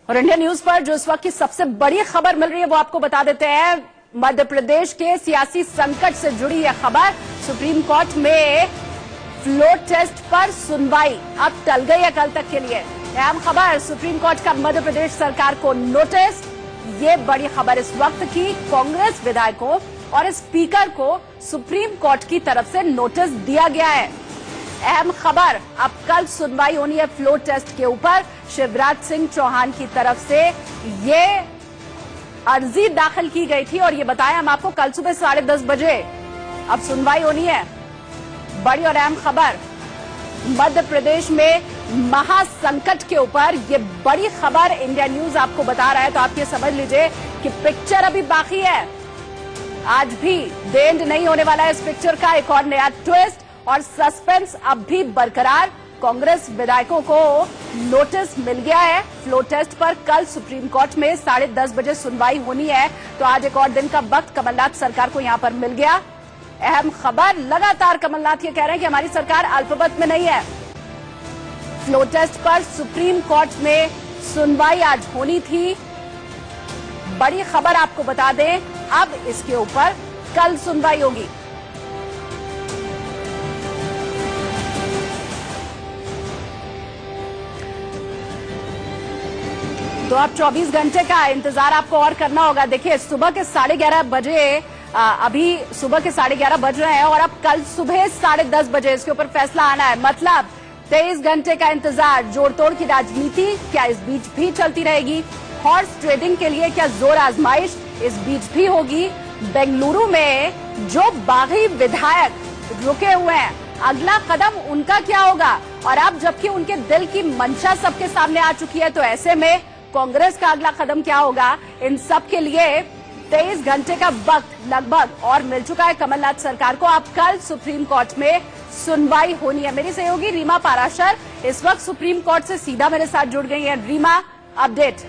और India news पर जो इस वक्त की सबसे बड़ी खबर मिल रही है वो आपको बता देते हैं। मध्य प्रदेश के सियासी संकट से जुड़ी यह खबर। सुप्रीम कोर्ट में फ्लोर टेस्ट पर सुनवाई अब टल गई है कल तक के लिए। अहम खबर, सुप्रीम कोर्ट का मध्य प्रदेश सरकार को नोटिस। ये बड़ी खबर इस वक्त की। कांग्रेस विधायकों और स्पीकर को सुप्रीम कोर्ट की तरफ से नोटिस दिया गया है। अहम खबर, अब कल सुनवाई होनी है फ्लोर टेस्ट के ऊपर। शिवराज सिंह चौहान की तरफ से ये अर्जी दाखिल की गई थी और ये बताया हम आपको कल सुबह 10:30 बजे अब सुनवाई होनी है। बड़ी और अहम खबर, मध्य प्रदेश में महासंकट के ऊपर ये बड़ी खबर इंडिया न्यूज आपको बता रहा है। तो आप ये समझ लीजिए कि पिक्चर अभी बाकी है, आज भी द एंड नहीं होने वाला है इस पिक्चर का। एक और नया ट्विस्ट और सस्पेंस अब भी बरकरार। कांग्रेस विधायकों को नोटिस मिल गया है। फ्लोर टेस्ट पर कल सुप्रीम कोर्ट में 10:30 बजे सुनवाई होनी है। तो आज एक और दिन का वक्त कमलनाथ सरकार को यहां पर मिल गया। अहम खबर, लगातार कमलनाथ ये कह रहे हैं कि हमारी सरकार अल्पमत में नहीं है। फ्लोर टेस्ट पर सुप्रीम कोर्ट में सुनवाई आज होनी थी। बड़ी खबर आपको बता दें, अब इसके ऊपर कल सुनवाई होगी। तो अब 24 घंटे का इंतजार आपको और करना होगा। देखिए, सुबह के 11:30 बजे अभी सुबह के 11:30 बज रहे हैं और अब कल सुबह 10:30 बजे इसके ऊपर फैसला आना है। मतलब 23 घंटे का इंतजार। जोड़ तोड़ की राजनीति क्या इस बीच भी चलती रहेगी? हॉर्स ट्रेडिंग के लिए क्या जोर आजमाइश इस बीच भी होगी? बेंगलुरु में जो बागी विधायक रुके हुए हैं, अगला कदम उनका क्या होगा? और अब जबकि उनके दिल की मंशा सबके सामने आ चुकी है, तो ऐसे में कांग्रेस का अगला कदम क्या होगा? इन सब के लिए 23 घंटे का वक्त लगभग और मिल चुका है कमलनाथ सरकार को। अब कल सुप्रीम कोर्ट में सुनवाई होनी है। मेरी सहयोगी रीमा पाराशर इस वक्त सुप्रीम कोर्ट से सीधा मेरे साथ जुड़ गई है। रीमा, अपडेट।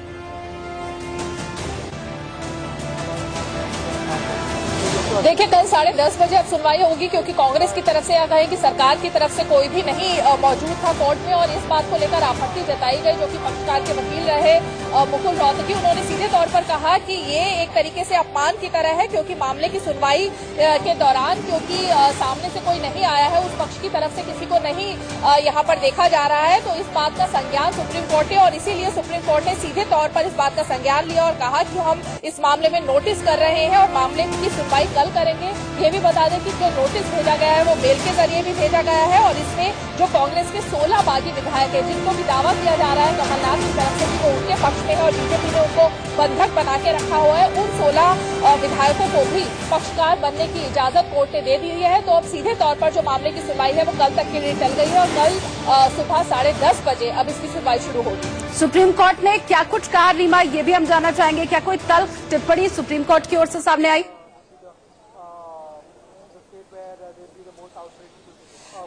देखिए, कल 10:30 बजे अब सुनवाई होगी क्योंकि कांग्रेस की तरफ से यह कहे कि सरकार की तरफ से कोई भी नहीं मौजूद था कोर्ट में और इस बात को लेकर आपत्ति जताई गई। जो कि पक्षकार के वकील रहे मुकुल रोहतगी, उन्होंने सीधे तौर पर कहा कि ये एक तरीके से अपमान की तरह है क्योंकि मामले की सुनवाई के दौरान क्योंकि सामने से कोई नहीं आया है, उस पक्ष की तरफ से किसी को नहीं यहाँ पर देखा जा रहा है, तो इस बात का संज्ञान सुप्रीम कोर्ट ने और इसीलिए सुप्रीम कोर्ट ने सीधे तौर पर इस बात का संज्ञान लिया और कहा कि हम इस मामले में नोटिस कर रहे हैं और मामले की सुनवाई कल करेंगे। ये भी बता दें कि जो नोटिस भेजा गया है वो मेल के जरिए भी भेजा गया है और इसमें जो कांग्रेस के 16 बागी विधायक है, जिनको भी दावा किया जा रहा है कमलनाथ की तरफ से कि वो उनके पक्ष में है और बीजेपी ने उनको बंधक बना के रखा हुआ है, उन 16 विधायकों को भी पक्षकार बनने की इजाजत कोर्ट ने दे दी है। तो अब सीधे तौर पर जो मामले की सुनवाई है वो कल तक के लिए टल गई है और कल सुबह 10:30 बजे अब इसकी सुनवाई शुरू होगी। सुप्रीम कोर्ट ने क्या कुछ कहा रीमा, ये भी हम जानना चाहेंगे। क्या कोई तल्ख टिप्पणी सुप्रीम कोर्ट की ओर से सामने आई?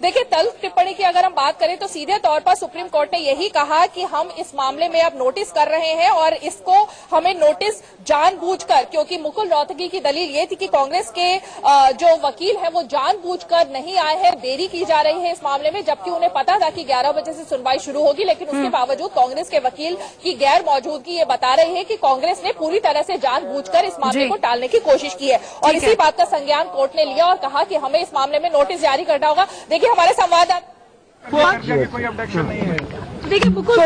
देखिए, तल्ख टिप्पणी की अगर हम बात करें तो सीधे तौर पर सुप्रीम कोर्ट ने यही कहा कि हम इस मामले में अब नोटिस कर रहे हैं और इसको हमें नोटिस जानबूझकर, क्योंकि मुकुल रोहतगी की दलील ये थी कि कांग्रेस के जो वकील हैं वो जानबूझकर नहीं आए हैं, देरी की जा रही है इस मामले में, जबकि उन्हें पता था कि 11 बजे से सुनवाई शुरू होगी, लेकिन उसके बावजूद कांग्रेस के वकील की गैर मौजूदगी ये बता रही है कि कांग्रेस ने पूरी तरह से जानबूझकर इस मामले को टालने की कोशिश की है और इसी बात का संज्ञान कोर्ट ने लिया और कहा कि हमें इस मामले में नोटिस जारी करना होगा। देखिए, हमारे संवाददाता कोई ऑब्जेक्शन नहीं है। देखिए, तो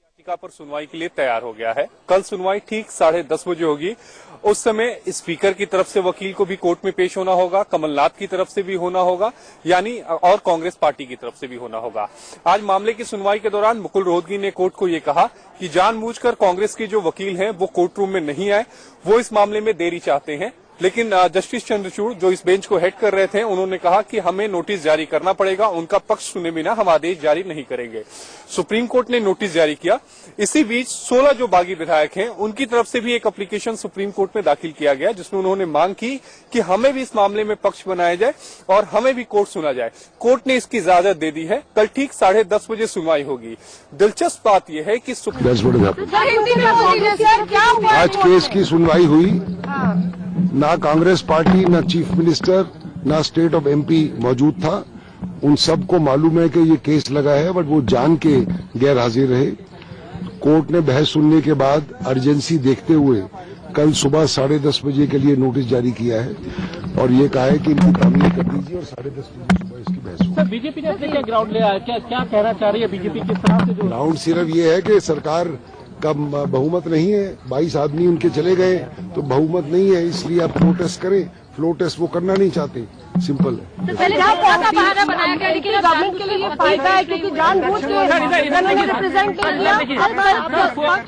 याचिका पर सुनवाई के लिए तैयार हो गया है। कल सुनवाई ठीक 10:30 बजे होगी। उस समय स्पीकर की तरफ से वकील को भी कोर्ट में पेश होना होगा, कमलनाथ की तरफ से भी होना होगा, यानी और कांग्रेस पार्टी की तरफ से भी होना होगा। आज मामले की सुनवाई के दौरान मुकुल रोहतगी ने कोर्ट को ये कहा कि जानबूझकर कांग्रेस के जो वकील हैं वो कोर्ट रूम में नहीं आए, वो इस मामले में देरी चाहते हैं। लेकिन जस्टिस चंद्रचूड़ जो इस बेंच को हेड कर रहे थे, उन्होंने कहा कि हमें नोटिस जारी करना पड़ेगा, उनका पक्ष सुने बिना हम आदेश जारी नहीं करेंगे। सुप्रीम कोर्ट ने नोटिस जारी किया। इसी बीच 16 जो बागी विधायक हैं उनकी तरफ से भी एक एप्लीकेशन सुप्रीम कोर्ट में दाखिल किया गया, जिसमें उन्होंने मांग की कि हमें भी इस मामले में पक्ष बनाया जाए और हमें भी कोर्ट सुना जाए। कोर्ट ने इसकी इजाजत दे दी है। कल ठीक 10:30 बजे सुनवाई होगी। दिलचस्प बात यह है कि आज केस की सुनवाई हुई, ना कांग्रेस पार्टी, ना चीफ मिनिस्टर, ना स्टेट ऑफ एमपी मौजूद था। उन सबको मालूम है कि ये केस लगा है, बट वो जान के गैर हाजिर रहे। कोर्ट ने बहस सुनने के बाद अर्जेंसी देखते हुए कल सुबह 10:30 बजे के लिए नोटिस जारी किया है और ये कहा है कि इनकी तामील कर दीजिए और 10:30 बजे सुबह इसकी बहस होगी। सर, बीजेपी ने अपने क्या ग्राउंड लिया है? क्या कहना चाह रही है बीजेपी किस तरह से? जो ग्राउंड सिर्फ ये है कि सरकार का बहुमत नहीं है, 22 आदमी उनके चले गए तो बहुमत नहीं है, इसलिए आप फ्लो टेस्ट करें। फ्लो टेस्ट वो करना नहीं चाहते, सिंपल है। पहले बहाना बनाया गया लेकिन गवर्नमेंट के लिए फायदा है क्योंकि जानबूझ के रिप्रेजेंट किया।